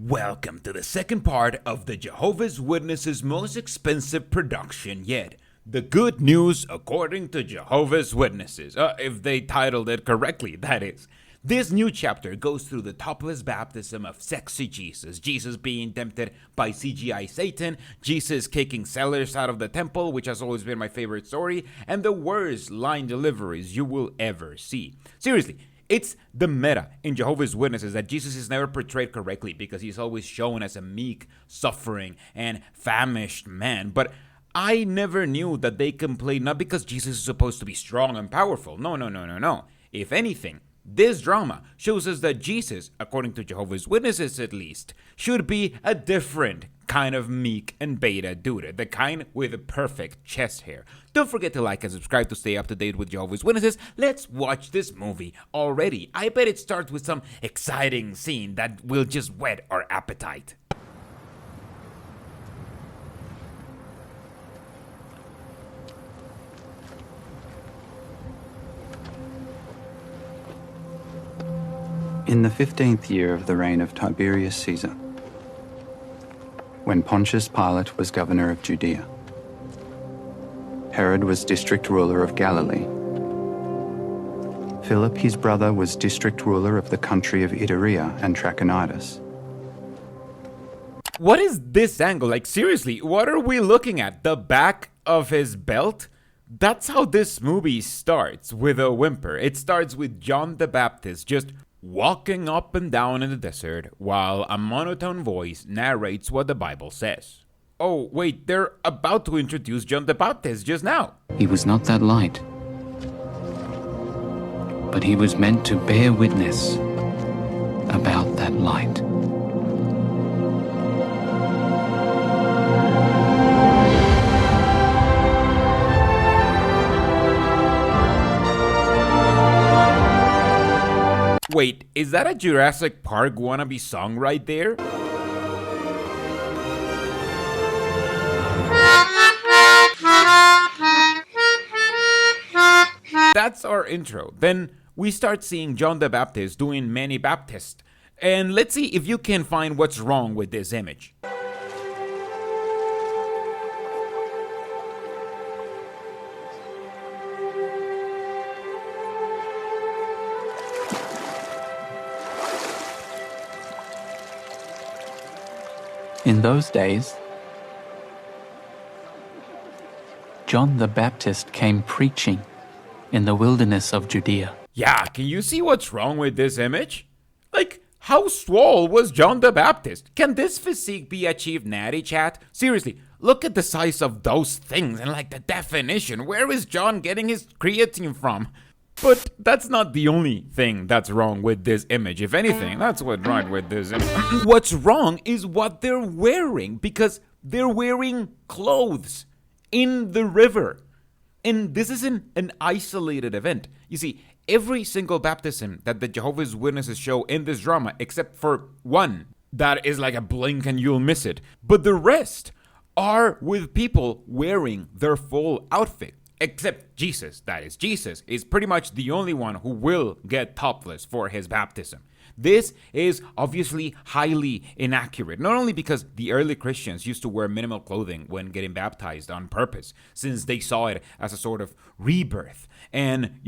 Welcome to the second part of the Jehovah's Witnesses' most expensive production yet. The good news according to Jehovah's Witnesses, if they titled it correctly, that is. This new chapter goes through the topless baptism of sexy Jesus, Jesus being tempted by CGI Satan, Jesus kicking sellers out of the temple, which has always been my favorite story, and the worst line deliveries you will ever see. Seriously. It's the meta in Jehovah's Witnesses that Jesus is never portrayed correctly because he's always shown as a meek, suffering, and famished man. But I never knew that they complain not because Jesus is supposed to be strong and powerful. No. If anything, this drama shows us that Jesus, according to Jehovah's Witnesses at least, should be a different kind of meek and beta dude, the kind with perfect chest hair. Don't forget to like and subscribe to stay up to date with Jehovah's Witnesses. Let's watch this movie already. I bet it starts with some exciting scene that will just whet our appetite. In the 15th year of the reign of Tiberius Caesar, when Pontius Pilate was governor of Judea, Herod was district ruler of Galilee, Philip his brother was district ruler of the country of Iturea and Trachonitis. What is this angle? Like, seriously, what are we looking at? The back of his belt? That's how this movie starts, with a whimper. It starts with John the Baptist just walking up and down in the desert while a monotone voice narrates what the Bible says. Oh, wait, they're about to introduce John the Baptist just now. He was not that light, but he was meant to bear witness about that light. Wait, is that a Jurassic Park wannabe song right there? That's our intro. Then we start seeing John the Baptist doing many Baptists. And let's see if you can find what's wrong with this image. In those days, John the Baptist came preaching in the wilderness of Judea. Yeah, can you see what's wrong with this image? Like, how swole was John the Baptist? Can this physique be achieved natty, chat? Seriously, look at the size of those things and like the definition. Where is John getting his creatine from? But that's not the only thing that's wrong with this image. If anything, that's what's wrong with this image. What's wrong is what they're wearing, because they're wearing clothes in the river. And this isn't an isolated event. You see, every single baptism that the Jehovah's Witnesses show in this drama, except for one, that is like a blink and you'll miss it. But the rest are with people wearing their full outfit. Except Jesus, that is. Jesus is pretty much the only one who will get topless for his baptism. This is obviously highly inaccurate, not only because the early Christians used to wear minimal clothing when getting baptized on purpose, since they saw it as a sort of rebirth. And,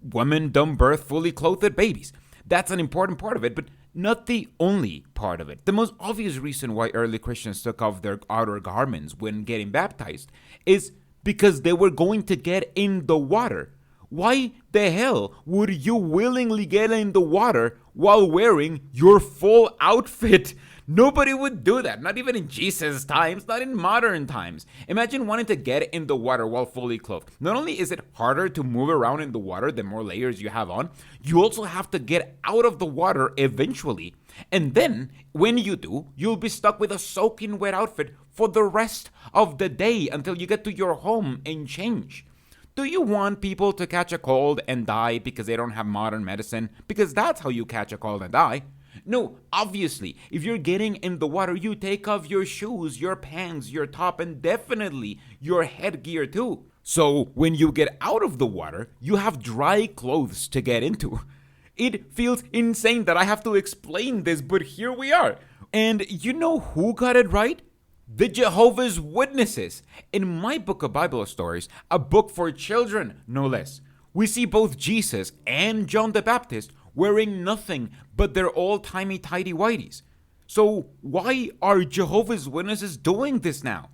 women don't birth fully clothed babies. That's an important part of it, but not the only part of it. The most obvious reason why early Christians took off their outer garments when getting baptized is because they were going to get in the water. Why the hell would you willingly get in the water while wearing your full outfit? Nobody would do that, not even in Jesus' times, not in modern times. Imagine wanting to get in the water while fully clothed. Not only is it harder to move around in the water the more layers you have on, you also have to get out of the water eventually. And then, when you do, you'll be stuck with a soaking wet outfit for the rest of the day until you get to your home and change. Do you want people to catch a cold and die because they don't have modern medicine? Because that's how you catch a cold and die. No, obviously, if you're getting in the water, you take off your shoes, your pants, your top, and definitely your headgear too. So when you get out of the water, you have dry clothes to get into. It feels insane that I have to explain this, but here we are. And you know who got it right? The Jehovah's Witnesses. In my book of Bible stories, a book for children, no less, we see both Jesus and John the Baptist wearing nothing but their old-timey tighty-whities. So why are Jehovah's Witnesses doing this now?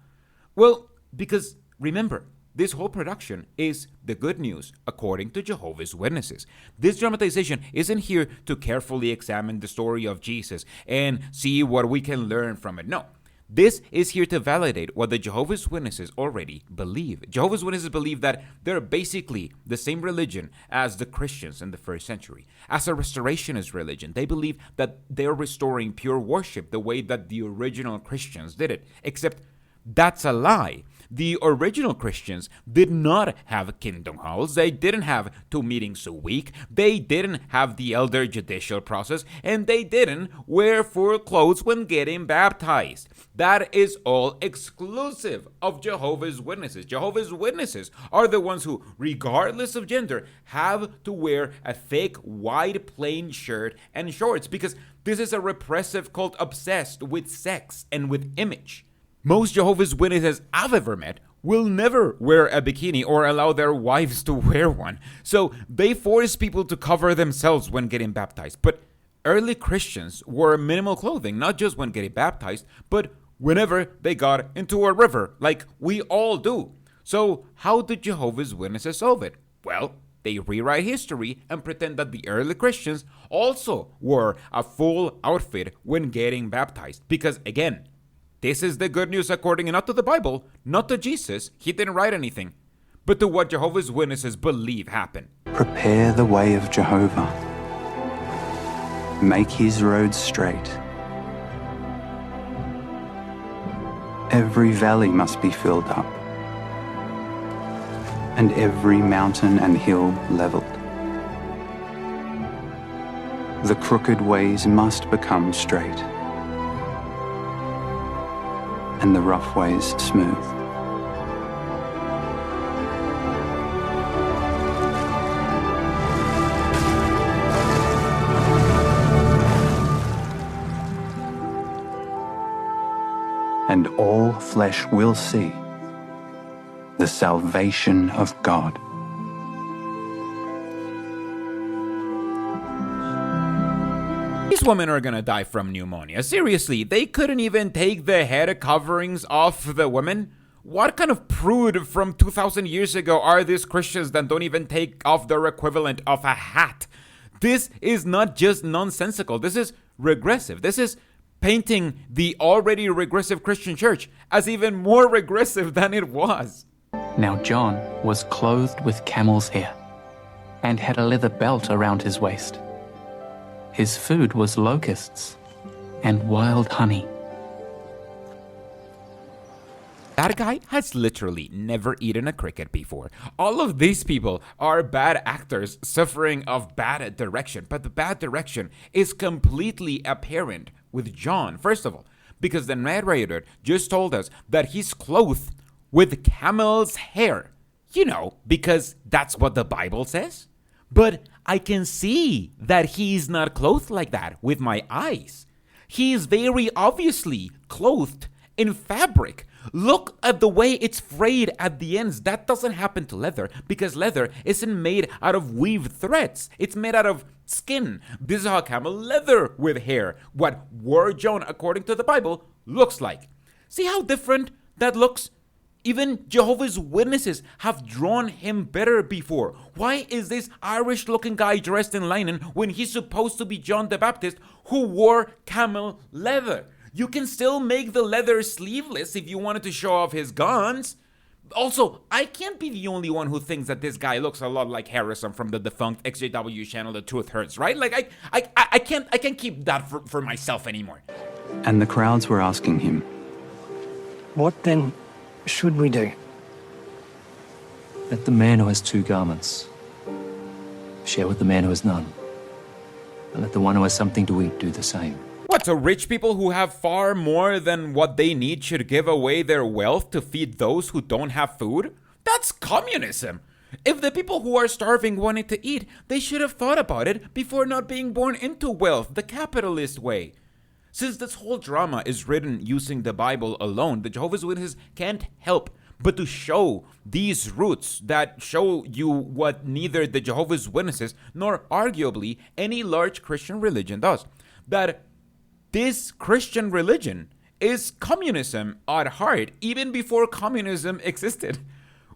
Well, because remember, this whole production is the good news according to Jehovah's Witnesses. This dramatization isn't here to carefully examine the story of Jesus and see what we can learn from it. No. This is here to validate what the Jehovah's Witnesses already believe. Jehovah's Witnesses believe that they're basically the same religion as the Christians in the first century. As a Restorationist religion, they believe that they're restoring pure worship the way that the original Christians did it. Except that's a lie. The original Christians did not have kingdom halls. They didn't have 2 meetings a week. They didn't have the elder judicial process. And they didn't wear fur clothes when getting baptized. That is all exclusive of Jehovah's Witnesses. Jehovah's Witnesses are the ones who, regardless of gender, have to wear a thick, wide, plain shirt and shorts because this is a repressive cult obsessed with sex and with image. Most Jehovah's Witnesses I've ever met will never wear a bikini or allow their wives to wear one. So they force people to cover themselves when getting baptized. But early Christians wore minimal clothing, not just when getting baptized, but whenever they got into a river, like we all do. So how did Jehovah's Witnesses solve it? Well, they rewrite history and pretend that the early Christians also wore a full outfit when getting baptized. Because again, this is the good news according not to the Bible, not to Jesus, he didn't write anything, but to what Jehovah's Witnesses believe happened. Prepare the way of Jehovah. Make his roads straight. Every valley must be filled up, and every mountain and hill leveled. The crooked ways must become straight, and the rough ways smooth. And all flesh will see the salvation of God. These women are gonna die from pneumonia. Seriously, they couldn't even take the head coverings off the women? What kind of prude from 2,000 years ago are these Christians that don't even take off their equivalent of a hat? This is not just nonsensical. This is regressive. This is painting the already regressive Christian church as even more regressive than it was. Now John was clothed with camel's hair and had a leather belt around his waist. His food was locusts and wild honey. That guy has literally never eaten a cricket before. All of these people are bad actors suffering of bad direction, but the bad direction is completely apparent with John. First of all, because the narrator just told us that he's clothed with camel's hair. You know, because that's what the Bible says. But I can see that he's not clothed like that with my eyes. He is very obviously clothed in fabric. Look at the way it's frayed at the ends. That doesn't happen to leather because leather isn't made out of weaved threads. It's made out of skin. This is how camel leather with hair, what Word John, according to the Bible, looks like. See how different that looks? Even Jehovah's Witnesses have drawn him better before. Why is this Irish-looking guy dressed in linen when he's supposed to be John the Baptist who wore camel leather? You can still make the leather sleeveless if you wanted to show off his guns. Also, I can't be the only one who thinks that this guy looks a lot like Harrison from the defunct XJW channel The Truth Hurts, right? Like, I can't keep that for myself anymore. And the crowds were asking him, "What then should we do?" Let the man who has 2 garments share with the man who has none. And let the one who has something to eat do the same. What, so rich people who have far more than what they need should give away their wealth to feed those who don't have food? That's communism. If the people who are starving wanted to eat, they should have thought about it before not being born into wealth the capitalist way. Since this whole drama is written using the Bible alone, the Jehovah's Witnesses can't help but to show these roots that show you what neither the Jehovah's Witnesses nor arguably any large Christian religion does. That this Christian religion is communism at heart, even before communism existed.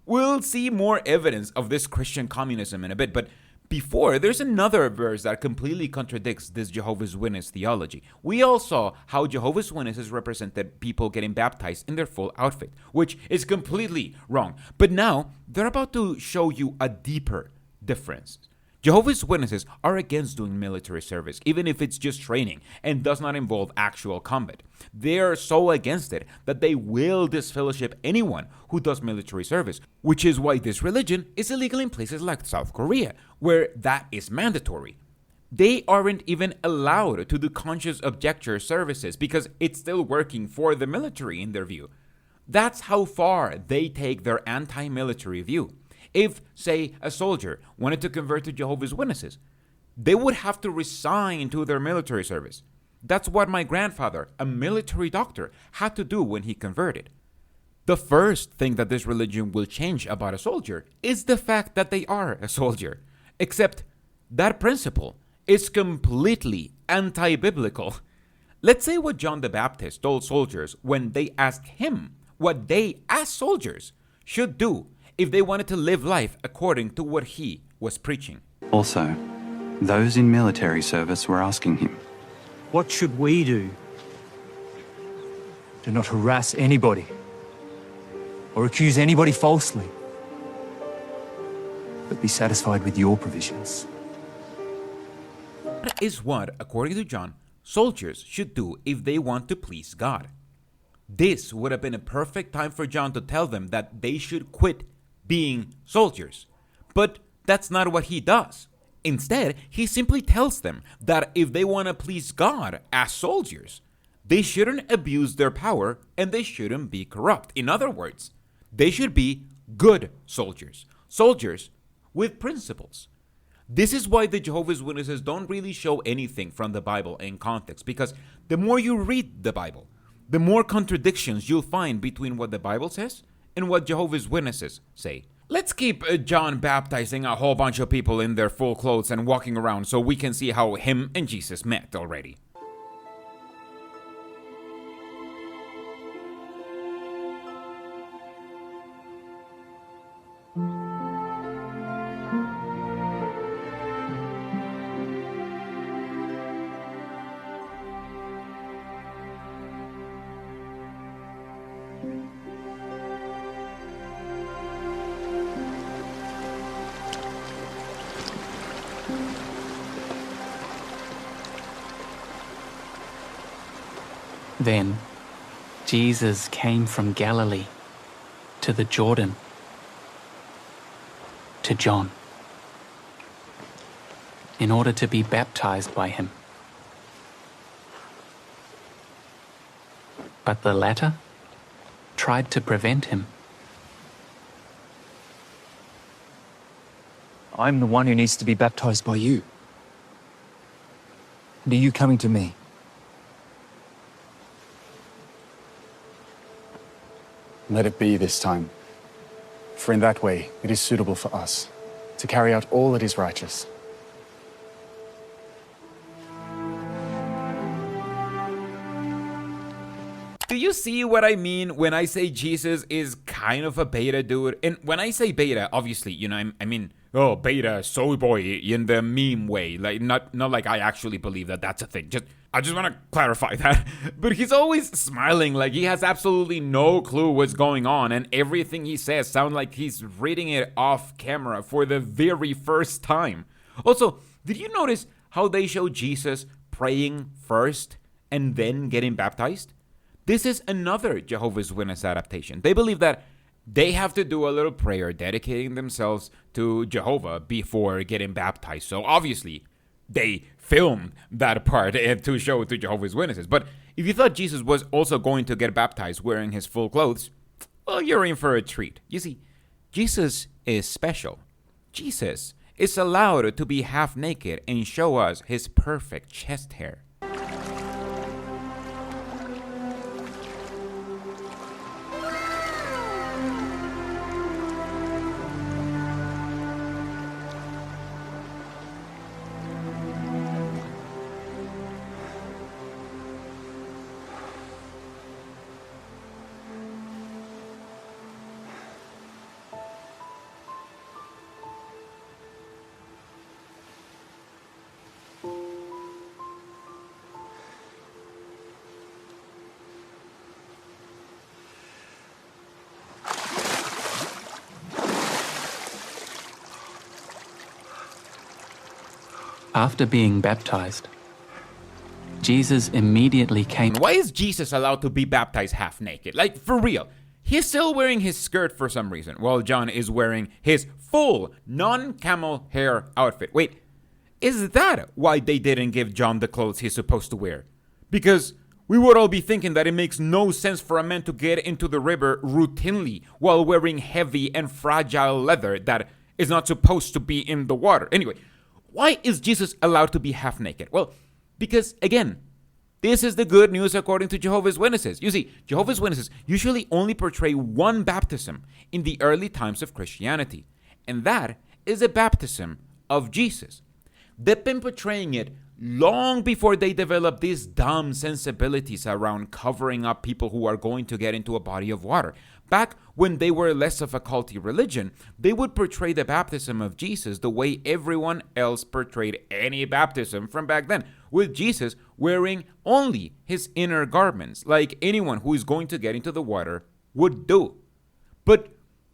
We'll see more evidence of this Christian communism in a bit, but before, there's another verse that completely contradicts this Jehovah's Witness theology. We all saw how Jehovah's Witnesses represented people getting baptized in their full outfit, which is completely wrong. But now, they're about to show you a deeper difference. Jehovah's Witnesses are against doing military service, even if it's just training and does not involve actual combat. They're so against it that they will disfellowship anyone who does military service, which is why this religion is illegal in places like South Korea, where that is mandatory. They aren't even allowed to do conscious objector services because it's still working for the military in their view. That's how far they take their anti-military view. If, say, a soldier wanted to convert to Jehovah's Witnesses, they would have to resign to their military service. That's what my grandfather, a military doctor, had to do when he converted. The first thing that this religion will change about a soldier is the fact that they are a soldier. Except that principle is completely anti-biblical. Let's say what John the Baptist told soldiers when they asked him what they, as soldiers, should do if they wanted to live life according to what he was preaching. Also, those in military service were asking him, What should we do? Do not harass anybody or accuse anybody falsely, but be satisfied with your provisions. That is what, according to John, soldiers should do if they want to please God. This would have been a perfect time for John to tell them that they should quit being soldiers. But that's not what he does. Instead, he simply tells them that if they want to please God as soldiers, they shouldn't abuse their power and they shouldn't be corrupt. In other words, they should be good soldiers. Soldiers with principles. This is why the Jehovah's Witnesses don't really show anything from the Bible in context, because the more you read the Bible, the more contradictions you'll find between what the Bible says and what Jehovah's Witnesses say. Let's keep John baptizing a whole bunch of people in their full clothes and walking around so we can see how him and Jesus met already. Then Jesus came from Galilee to the Jordan to John in order to be baptized by him. But the latter tried to prevent him. I'm the one who needs to be baptized by you. And are you coming to me? Let it be this time, for in that way it is suitable for us to carry out all that is righteous. Do you see what I mean when I say Jesus is kind of a beta dude? And when I say beta, obviously, I mean, oh, beta, soy boy in the meme way. Like, not like I actually believe that that's a thing. I just want to clarify that. But he's always smiling like he has absolutely no clue what's going on. And everything he says sounds like he's reading it off camera for the very first time. Also, did you notice how they show Jesus praying first and then getting baptized? This is another Jehovah's Witness adaptation. They believe that they have to do a little prayer dedicating themselves to Jehovah before getting baptized. So obviously, they filmed that part to show it to Jehovah's Witnesses. But if you thought Jesus was also going to get baptized wearing his full clothes, well, you're in for a treat. You see, Jesus is special. Jesus is allowed to be half naked and show us his perfect chest hair. After being baptized, Jesus immediately came. Why is Jesus allowed to be baptized half naked? Like, for real. He's still wearing his skirt for some reason, while John is wearing his full non-camel hair outfit. Wait, is that why they didn't give John the clothes he's supposed to wear? Because we would all be thinking that it makes no sense for a man to get into the river routinely while wearing heavy and fragile leather that is not supposed to be in the water. Anyway, why is Jesus allowed to be half naked? Well, because, again, this is the good news according to Jehovah's Witnesses. You see, Jehovah's Witnesses usually only portray one baptism in the early times of Christianity, and that is the baptism of Jesus. They've been portraying it long before they developed these dumb sensibilities around covering up people who are going to get into a body of water. Back when they were less of a culty religion, they would portray the baptism of Jesus the way everyone else portrayed any baptism from back then, with Jesus wearing only his inner garments, like anyone who is going to get into the water would do. But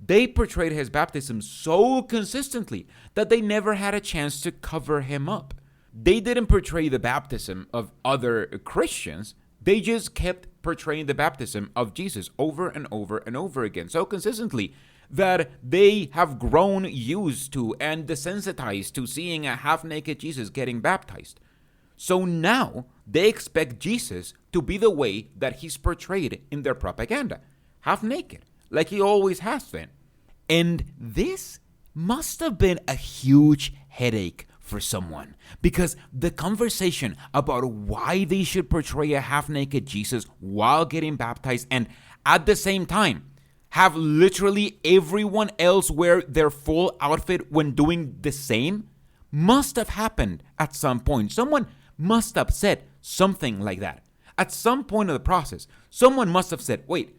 they portrayed his baptism so consistently that they never had a chance to cover him up. They didn't portray the baptism of other Christians. They just kept portraying the baptism of Jesus over and over and over again so consistently that they have grown used to and desensitized to seeing a half-naked Jesus getting baptized. So now they expect Jesus to be the way that he's portrayed in their propaganda, half-naked, like he always has been. And this must have been a huge headache for someone, because the conversation about why they should portray a half-naked Jesus while getting baptized and at the same time have literally everyone else wear their full outfit when doing the same must have happened at some point. Someone must have said something like that. At some point of the process, someone must have said, wait,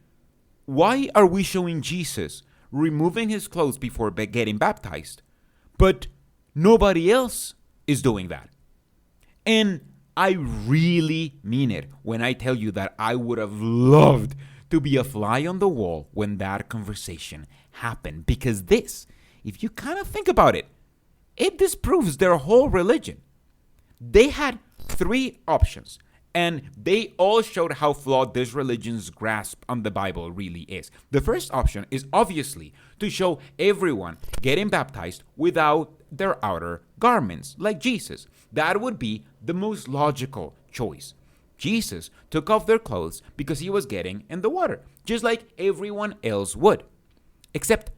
why are we showing Jesus removing his clothes before getting baptized, but nobody else is doing that? And I really mean it when I tell you that I would have loved to be a fly on the wall when that conversation happened. Because this, if you kind of think about it, it disproves their whole religion. They had 3 options, and they all showed how flawed this religion's grasp on the Bible really is. The first option is obviously to show everyone getting baptized without their outer garments, like Jesus. That would be the most logical choice. Jesus took off their clothes because he was getting in the water, just like everyone else would. Except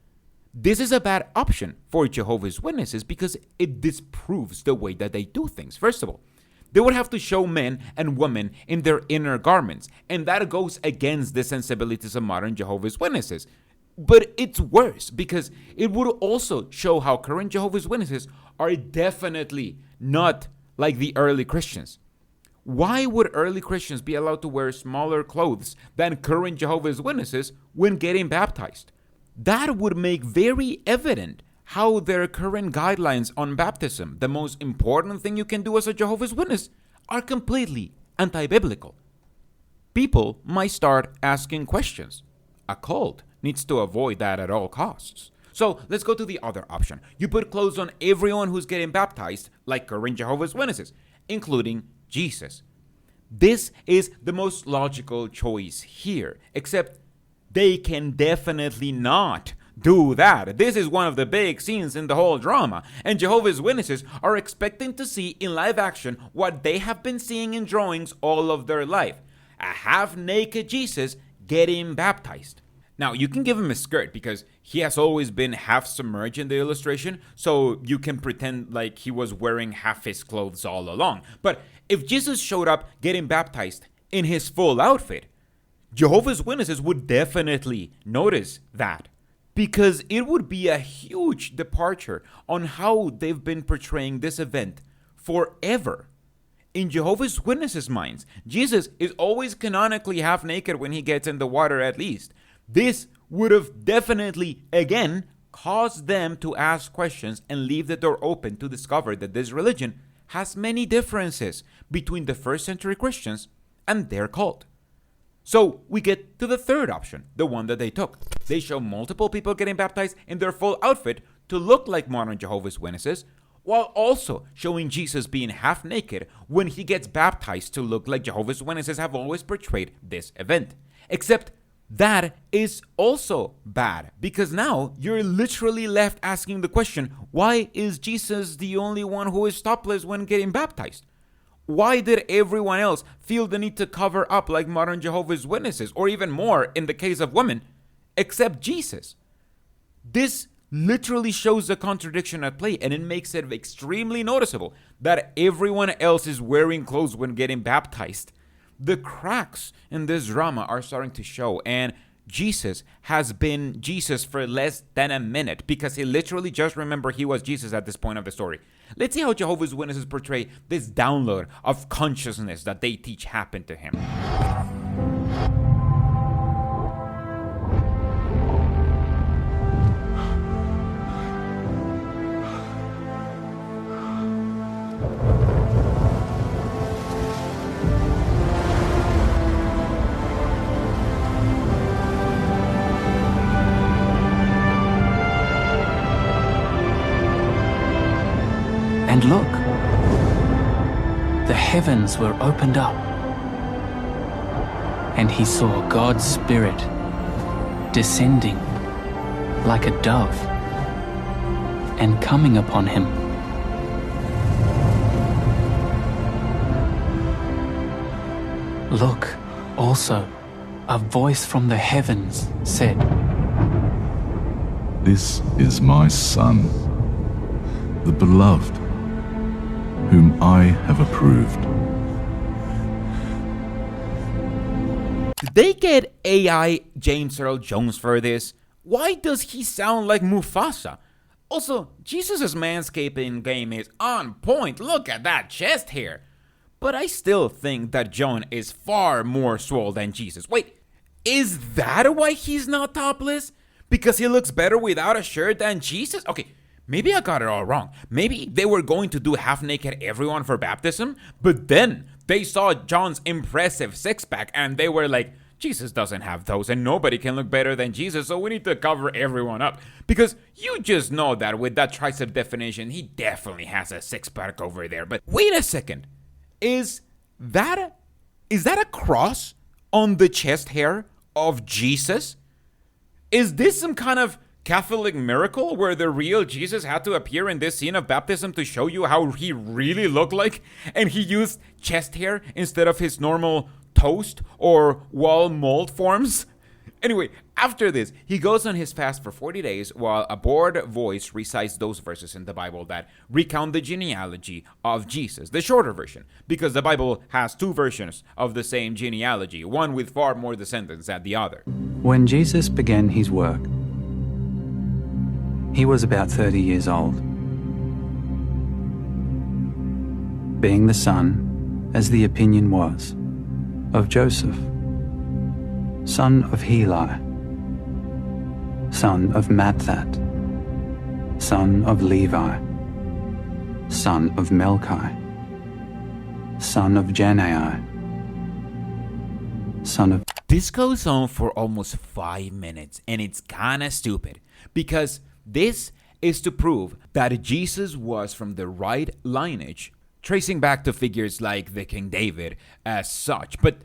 this is a bad option for Jehovah's Witnesses because it disproves the way that they do things. First of all, they would have to show men and women in their inner garments, and that goes against the sensibilities of modern Jehovah's Witnesses. But it's worse because it would also show how current Jehovah's Witnesses are definitely not like the early Christians. Why would early Christians be allowed to wear smaller clothes than current Jehovah's Witnesses when getting baptized? That would make very evident how their current guidelines on baptism, the most important thing you can do as a Jehovah's Witness, are completely anti-biblical. People might start asking questions. A cult needs to avoid that at all costs. So let's go to the other option. You put clothes on everyone who's getting baptized, like current Jehovah's Witnesses, including Jesus. This is the most logical choice here, except they can definitely not do that. This is one of the big scenes in the whole drama, and Jehovah's Witnesses are expecting to see in live action what they have been seeing in drawings all of their life: a half-naked Jesus getting baptized. Now, you can give him a skirt because he has always been half submerged in the illustration, so you can pretend like he was wearing half his clothes all along. But if Jesus showed up getting baptized in his full outfit, Jehovah's Witnesses would definitely notice that, because it would be a huge departure on how they've been portraying this event forever. In Jehovah's Witnesses' minds, Jesus is always canonically half naked when he gets in the water, at least. This would have definitely, again, caused them to ask questions and leave the door open to discover that this religion has many differences between the first century Christians and their cult. So we get to the third option, the one that they took. They show multiple people getting baptized in their full outfit to look like modern Jehovah's Witnesses, while also showing Jesus being half naked when he gets baptized to look like Jehovah's Witnesses have always portrayed this event. Except that is also bad, because now you're literally left asking the question, why is Jesus the only one who is topless when getting baptized? Why did everyone else feel the need to cover up like modern Jehovah's Witnesses, or even more in the case of women, except Jesus? This literally shows the contradiction at play, and it makes it extremely noticeable that everyone else is wearing clothes when getting baptized. The cracks in this drama are starting to show, and Jesus has been Jesus for less than a minute, because he literally just remembered he was Jesus at this point of the story. Let's see how Jehovah's Witnesses portray this download of consciousness that they teach happened to him. And look, the heavens were opened up, and he saw God's Spirit descending like a dove and coming upon him. Look, also, a voice from the heavens said, "This is my Son, the beloved, whom I have approved." Did they get AI James Earl Jones for this? Why does he sound like Mufasa? Also, Jesus' manscaping game is on point. Look at that chest hair. But I still think that John is far more swole than Jesus. Wait, is that why he's not topless? Because he looks better without a shirt than Jesus? Okay, maybe I got it all wrong. Maybe they were going to do half-naked everyone for baptism, but then they saw John's impressive six-pack and they were like, Jesus doesn't have those and nobody can look better than Jesus, so we need to cover everyone up. Because you just know that with that tricep definition, he definitely has a six-pack over there. But wait a second. Is that a cross on the chest hair of Jesus? Is this some kind of Catholic miracle where the real Jesus had to appear in this scene of baptism to show you how he really looked like, and he used chest hair instead of his normal toast or wall mold forms? Anyway, after this, he goes on his fast for 40 days while a bored voice recites those verses in the Bible that recount the genealogy of Jesus, the shorter version, because the Bible has two versions of the same genealogy, one with far more descendants than the other. When Jesus began his work, he was about 30 years old, being the son, as the opinion was, of Joseph, son of Heli, son of Matthat, son of Levi, son of Melchi, son of Janai, son of... This goes on for almost 5 minutes, and it's kinda stupid, because this is to prove that Jesus was from the right lineage, tracing back to figures like the King David as such, but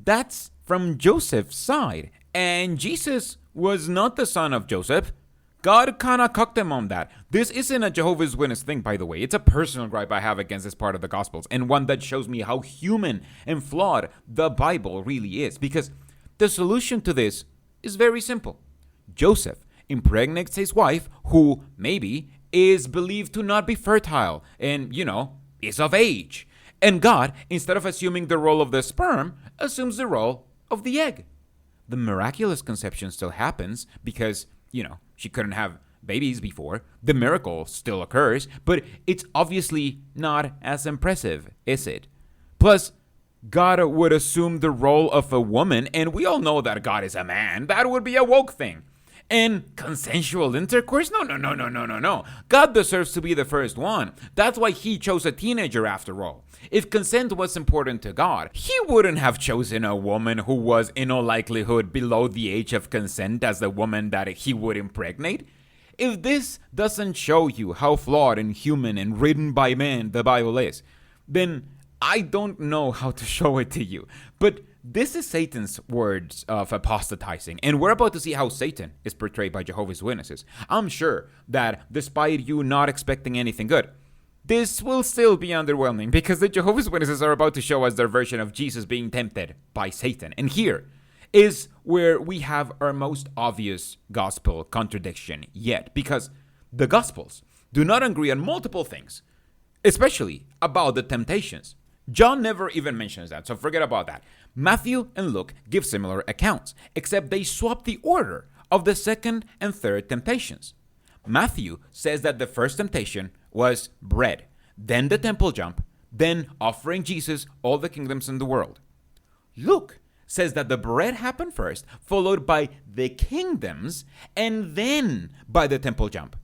that's from Joseph's side, and Jesus was not the son of Joseph. God kinda cucked him on that. This isn't a Jehovah's Witness thing, by the way. It's a personal gripe I have against this part of the Gospels, and one that shows me how human and flawed the Bible really is, because the solution to this is very simple. Joseph impregnates his wife, who maybe is believed to not be fertile and, is of age. And God, instead of assuming the role of the sperm, assumes the role of the egg. The miraculous conception still happens because, she couldn't have babies before. The miracle still occurs, but it's obviously not as impressive, is it? Plus, God would assume the role of a woman, and we all know that God is a man. That would be a woke thing. And consensual intercourse? No. God deserves to be the first one. That's why he chose a teenager after all. If consent was important to God, he wouldn't have chosen a woman who was in all likelihood below the age of consent as the woman that he would impregnate. if this doesn't show you how flawed and human and written by man the Bible is, then I don't know how to show it to you. But this is Satan's words of apostatizing, and we're about to see how Satan is portrayed by Jehovah's Witnesses. I'm sure that despite you not expecting anything good, this will still be underwhelming because the Jehovah's Witnesses are about to show us their version of Jesus being tempted by Satan. And here is where we have our most obvious gospel contradiction yet, because the Gospels do not agree on multiple things, especially about the temptations. John never even mentions that, so forget about that. Matthew and Luke give similar accounts, except they swap the order of the second and third temptations. Matthew says that the first temptation was bread, then the temple jump, then offering Jesus all the kingdoms in the world. Luke says that the bread happened first, followed by the kingdoms, and then by the temple jump.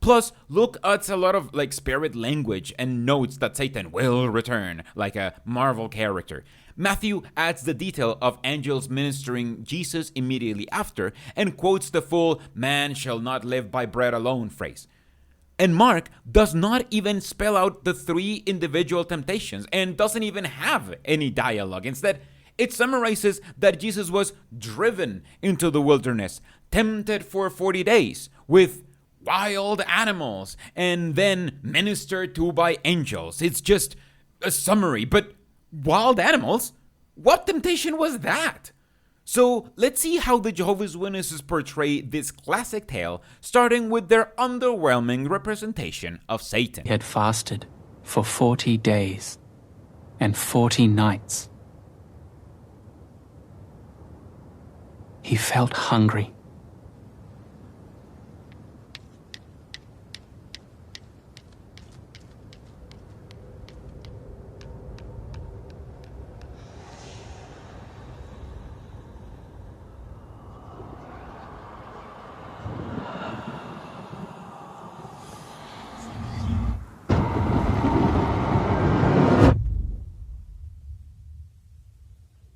Plus, Luke adds a lot of spirit language and notes that Satan will return, like a Marvel character. Matthew adds the detail of angels ministering Jesus immediately after, and quotes the full "man shall not live by bread alone" phrase. And Mark does not even spell out the 3 individual temptations and doesn't even have any dialogue. Instead, it summarizes that Jesus was driven into the wilderness, tempted for 40 days with wild animals, and then ministered to by angels. It's just a summary, but wild animals? What temptation was that? So let's see how the Jehovah's Witnesses portray this classic tale, starting with their underwhelming representation of Satan. He had fasted for 40 days and 40 nights. He felt hungry.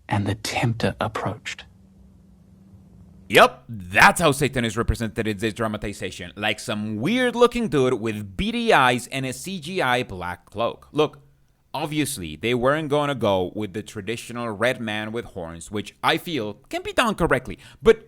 And the tempter approached. Yep, that's how Satan is represented in this dramatization, like some weird-looking dude with beady eyes and a CGI black cloak. Look, obviously, they weren't going to go with the traditional red man with horns, which I feel can be done correctly, but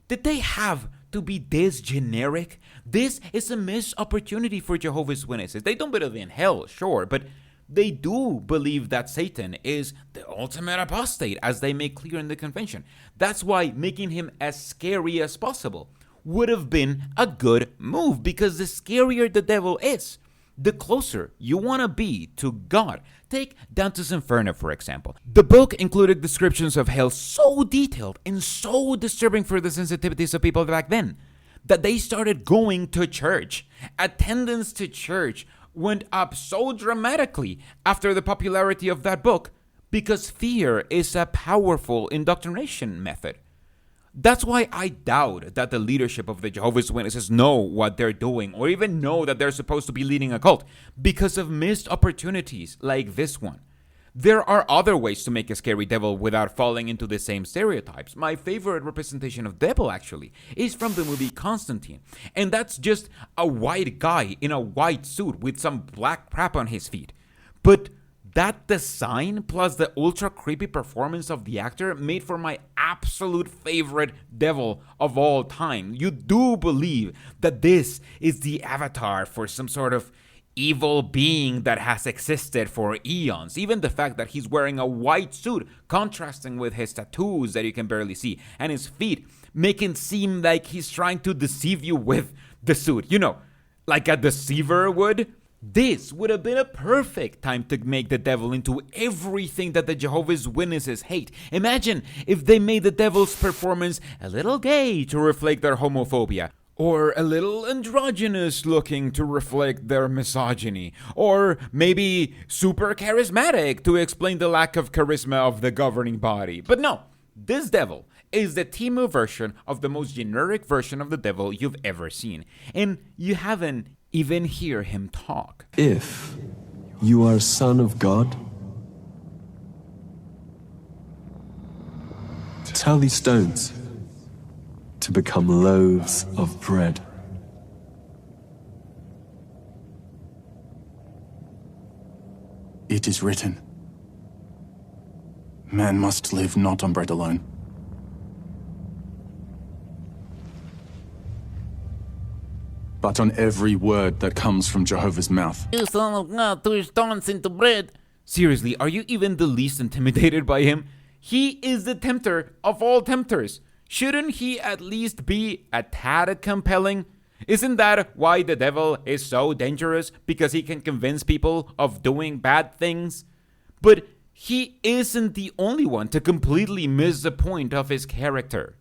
did they have to be this generic? This is a missed opportunity for Jehovah's Witnesses. They don't believe in hell, sure, but they do believe that Satan is the ultimate apostate, as they make clear in the convention. That's why making him as scary as possible would have been a good move, because the scarier the devil is, the closer you want to be to God. Take Dante's Inferno, for example. The book included descriptions of hell so detailed and so disturbing for the sensitivities of people back then that they started going to church. Attendance to church went up so dramatically after the popularity of that book, because fear is a powerful indoctrination method. That's why I doubt that the leadership of the Jehovah's Witnesses know what they're doing, or even know that they're supposed to be leading a cult, because of missed opportunities like this one. There are other ways to make a scary devil without falling into the same stereotypes. My favorite representation of devil, actually, is from the movie Constantine. And that's just a white guy in a white suit with some black crap on his feet. But that design, plus the ultra creepy performance of the actor, made for my absolute favorite devil of all time. You do believe that this is the avatar for some sort of evil being that has existed for eons. Even the fact that he's wearing a white suit, contrasting with his tattoos that you can barely see, and his feet, making it seem like he's trying to deceive you with the suit. You know, like a deceiver would. This would have been a perfect time to make the devil into everything that the Jehovah's Witnesses hate. Imagine if they made the devil's performance a little gay to reflect their homophobia, or a little androgynous looking to reflect their misogyny, or maybe super charismatic to explain the lack of charisma of the governing body. But no, this devil is the Timu version of the most generic version of the devil you've ever seen. And you haven't even hear him talk. If you are Son of God, tell these stones to become loaves of bread. it is written. Man must live not on bread alone. But on every word that comes from Jehovah's mouth. You son of God, turn stones into bread. Seriously, are you even the least intimidated by him? He is the tempter of all tempters. Shouldn't he at least be a tad compelling? Isn't that why the devil is so dangerous? Because he can convince people of doing bad things? But he isn't the only one to completely miss the point of his character.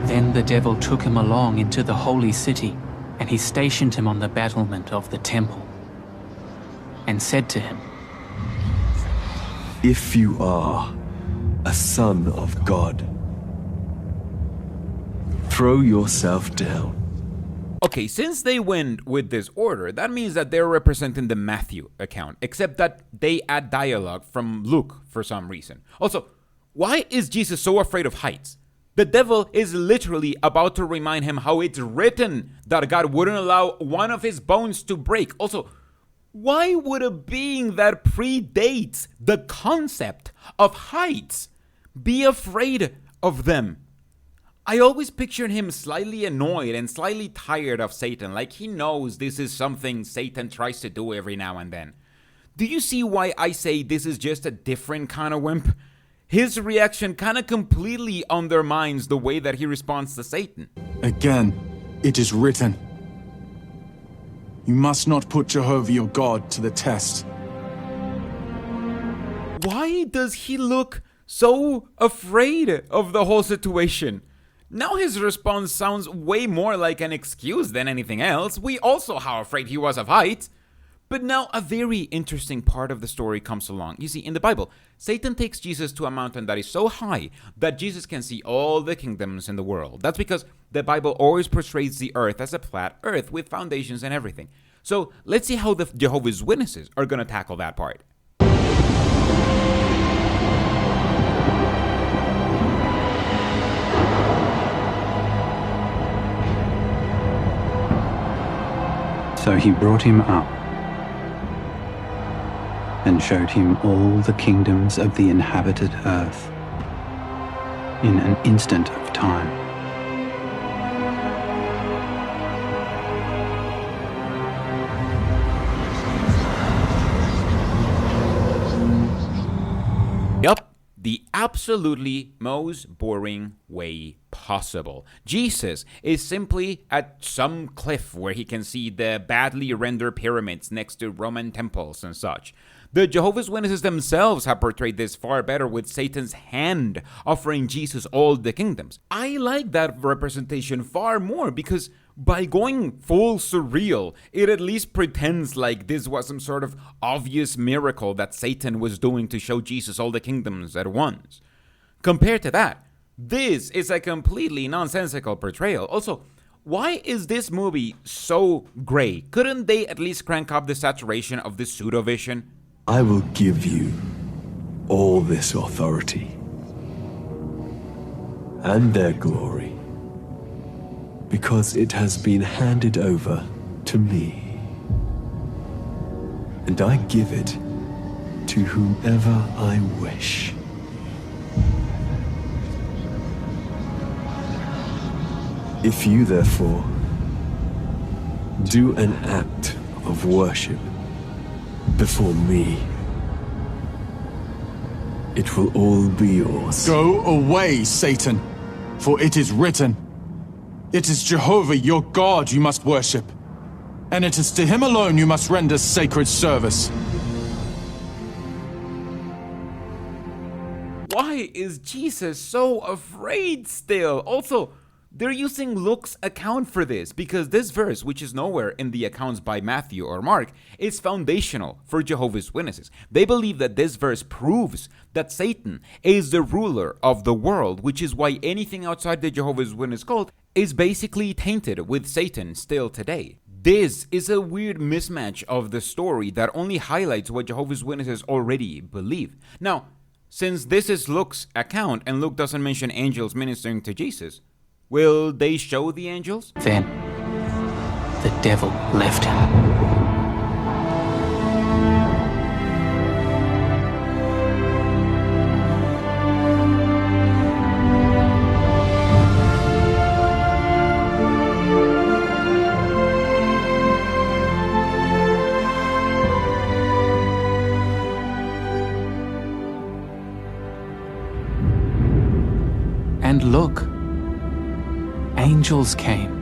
Then the devil took him along into the holy city, and he stationed him on the battlement of the temple, and said to him, If you are a son of God, throw yourself down. Okay, since they went with this order, that means that they're representing the Matthew account, except that they add dialogue from Luke for some reason. Also, why is Jesus so afraid of heights? The devil is literally about to remind him how it's written that God wouldn't allow one of his bones to break. Also, why would a being that predates the concept of heights be afraid of them? I always pictured him slightly annoyed and slightly tired of Satan, like he knows this is something Satan tries to do every now and then. Do you see why I say this is just a different kind of wimp? His reaction kind of completely undermines the way that he responds to Satan. Again, it is written. You must not put Jehovah your God to the test. Why does he look so afraid of the whole situation? Now his response sounds way more like an excuse than anything else. We all saw how afraid he was of heights. But now a very interesting part of the story comes along. You see, in the Bible, Satan takes Jesus to a mountain that is so high that Jesus can see all the kingdoms in the world. That's because the Bible always portrays the earth as a flat earth with foundations and everything. So let's see how the Jehovah's Witnesses are going to tackle that part. So he brought him up and showed him all the kingdoms of the inhabited earth in an instant of time. Yup, the absolutely most boring way possible. Jesus is simply at some cliff where he can see the badly rendered pyramids next to Roman temples and such. The Jehovah's Witnesses themselves have portrayed this far better with Satan's hand offering Jesus all the kingdoms. I like that representation far more because by going full surreal, it at least pretends like this was some sort of obvious miracle that Satan was doing to show Jesus all the kingdoms at once. Compared to that, this is a completely nonsensical portrayal. Also, why is this movie so gray? Couldn't they at least crank up the saturation of this pseudo-vision? I will give you all this authority and their glory, because it has been handed over to me, and I give it to whomever I wish. If you, therefore, do an act of worship before me, it will all be yours. Go away, Satan, for it is written, it is Jehovah your God you must worship, and it is to him alone you must render sacred service. Why is Jesus so afraid still? Also, they're using Luke's account for this because this verse, which is nowhere in the accounts by Matthew or Mark, is foundational for Jehovah's Witnesses. They believe that this verse proves that Satan is the ruler of the world, which is why anything outside the Jehovah's Witness cult is basically tainted with Satan still today. This is a weird mismatch of the story that only highlights what Jehovah's Witnesses already believe. Now, Since this is Luke's account and Luke doesn't mention angels ministering to Jesus, will they show the angels? Then the devil left him. And look, angels came.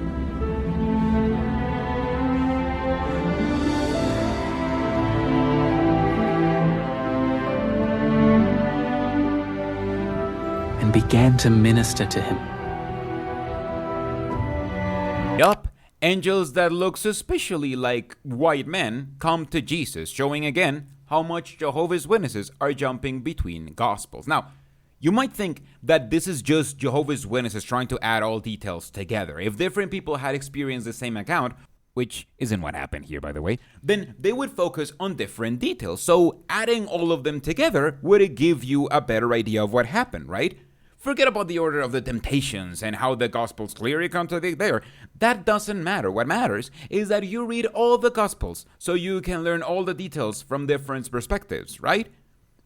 And began to minister to him. Yup, angels that look suspiciously like white men come to Jesus, showing again how much Jehovah's Witnesses are jumping between Gospels. Now, you might think that this is just Jehovah's Witnesses trying to add all details together. If different people had experienced the same account, which isn't what happened here, by the way, then they would focus on different details. So adding all of them together would give you a better idea of what happened, right? Forget about the order of the temptations and how the Gospels clearly contradict there. That doesn't matter. What matters is that you read all the Gospels so you can learn all the details from different perspectives, right?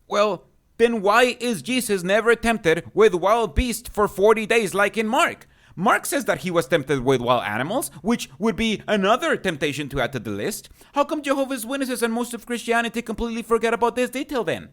Well, then why is Jesus never tempted with wild beasts for 40 days like in Mark? Mark says that he was tempted with wild animals, which would be another temptation to add to the list. How come Jehovah's Witnesses and most of Christianity completely forget about this detail then?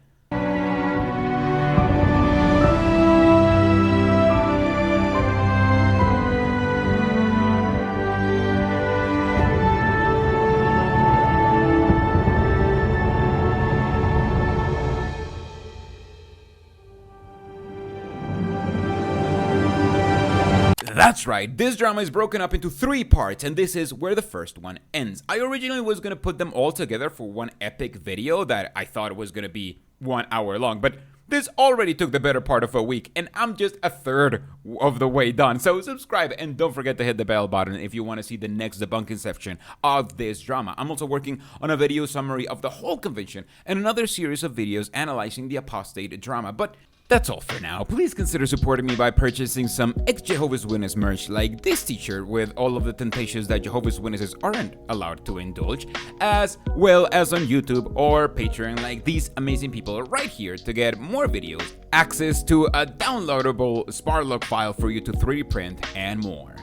That's right, this drama is broken up into 3 parts, and this is where the first one ends. I originally was going to put them all together for one epic video that I thought was going to be 1 hour long, but this already took the better part of a week, and I'm just a third of the way done. So subscribe, and don't forget to hit the bell button if you want to see the next debunking section of this drama. I'm also working on a video summary of the whole convention, and another series of videos analyzing the apostate drama, but that's all for now. Please consider supporting me by purchasing some ex-Jehovah's Witness merch like this t-shirt with all of the temptations that Jehovah's Witnesses aren't allowed to indulge, as well as on YouTube or Patreon like these amazing people right here to get more videos, access to a downloadable Sparlock file for you to 3D print, and more.